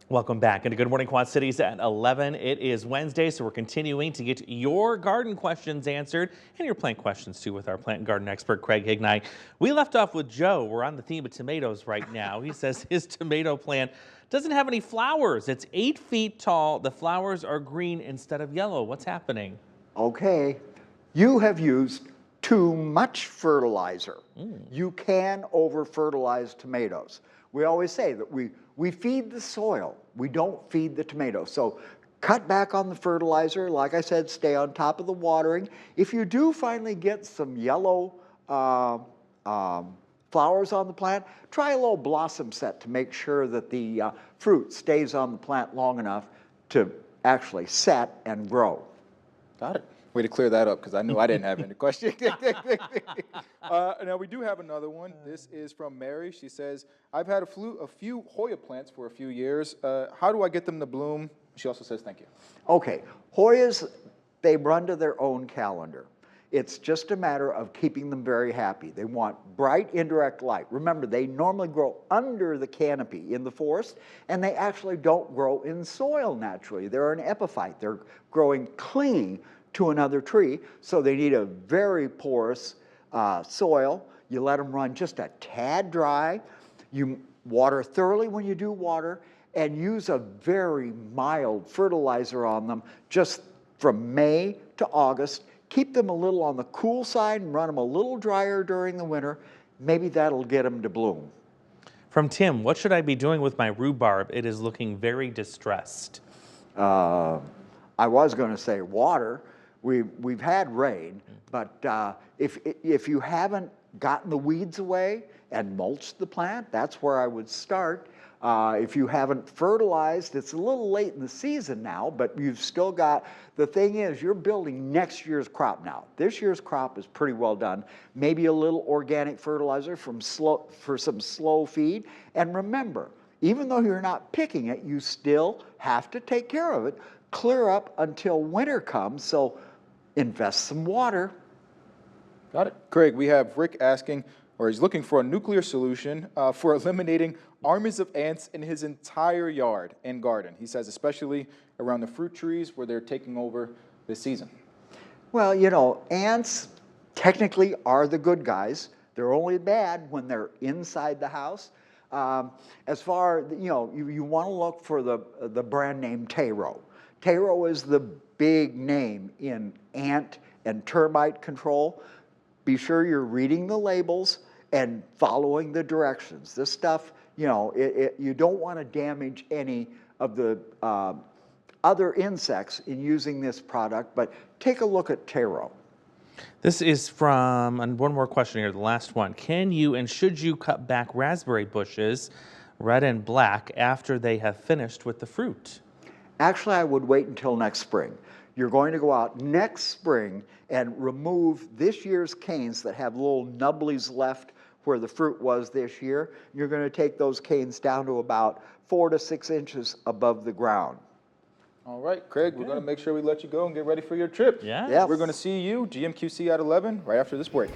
Welcome back into Good Morning Quad Cities at 11. It is Wednesday, so we're continuing to get your garden questions answered and your plant questions too with our plant and garden expert, Craig Hignight. We left off with Joe. We're on the theme of tomatoes right now. He says his tomato plant doesn't have any flowers. It's 8 feet tall. The flowers are green instead of yellow. What's happening? Okay, you have used too much fertilizer. You can over-fertilize tomatoes. We always say that we feed the soil, we don't feed the tomatoes. So cut back on the fertilizer. Like I said, stay on top of the watering. If you do finally get some yellow flowers on the plant, try a little blossom set to make sure that the fruit stays on the plant long enough to actually set and grow. Got it. Way to clear that up, because I knew I didn't have any question. Now we do have another one. This is from Mary. She says, I've had a few Hoya plants for a few years. How do I get them to bloom? She also says thank you. Okay, Hoyas, they run to their own calendar. It's just a matter of keeping them very happy. They want bright indirect light. Remember, they normally grow under the canopy in the forest, and they actually don't grow in soil naturally. They're an epiphyte. They're growing clinging to another tree, so they need a very porous soil. You let them run just a tad dry. You water thoroughly when you do water, and use a very mild fertilizer on them just from May to August. Keep them a little on the cool side and run them a little drier during the winter. Maybe that'll get them to bloom. From Tim, what should I be doing with my rhubarb? It is looking very distressed. I was going to say water. We've had rain, but if you haven't gotten the weeds away and mulched the plant, that's where I would start. If you haven't fertilized, it's a little late in the season now, but you've still got, the thing is, you're building next year's crop now. This year's crop is pretty well done. Maybe a little organic fertilizer for some slow feed. And remember, even though you're not picking it, you still have to take care of it. Clear up until winter comes, so invest some water. Got it. Craig, we have Rick asking, or he's looking for a nuclear solution for eliminating armies of ants in his entire yard and garden. He says especially around the fruit trees where they're taking over this season. Well, you know, ants technically are the good guys. They're only bad when they're inside the house. As far, you know, you want to look for the brand name Taro. Taro is the big name in ant and termite control. Be sure you're reading the labels and following the directions. This stuff, you know, you don't want to damage any of the other insects in using this product, but take a look at Taro. This is from, and one more question here, the last one. Can you and should you cut back raspberry bushes, red and black, after they have finished with the fruit? Actually, I would wait until next spring. You're going to go out next spring and remove this year's canes that have little nubblies left where the fruit was this year. You're going to take those canes down to about 4 to 6 inches above the ground. All right, Craig, we're going to make sure we let you go and get ready for your trip. Yeah. Yes. We're going to see you, GMQC at 11, right after this break.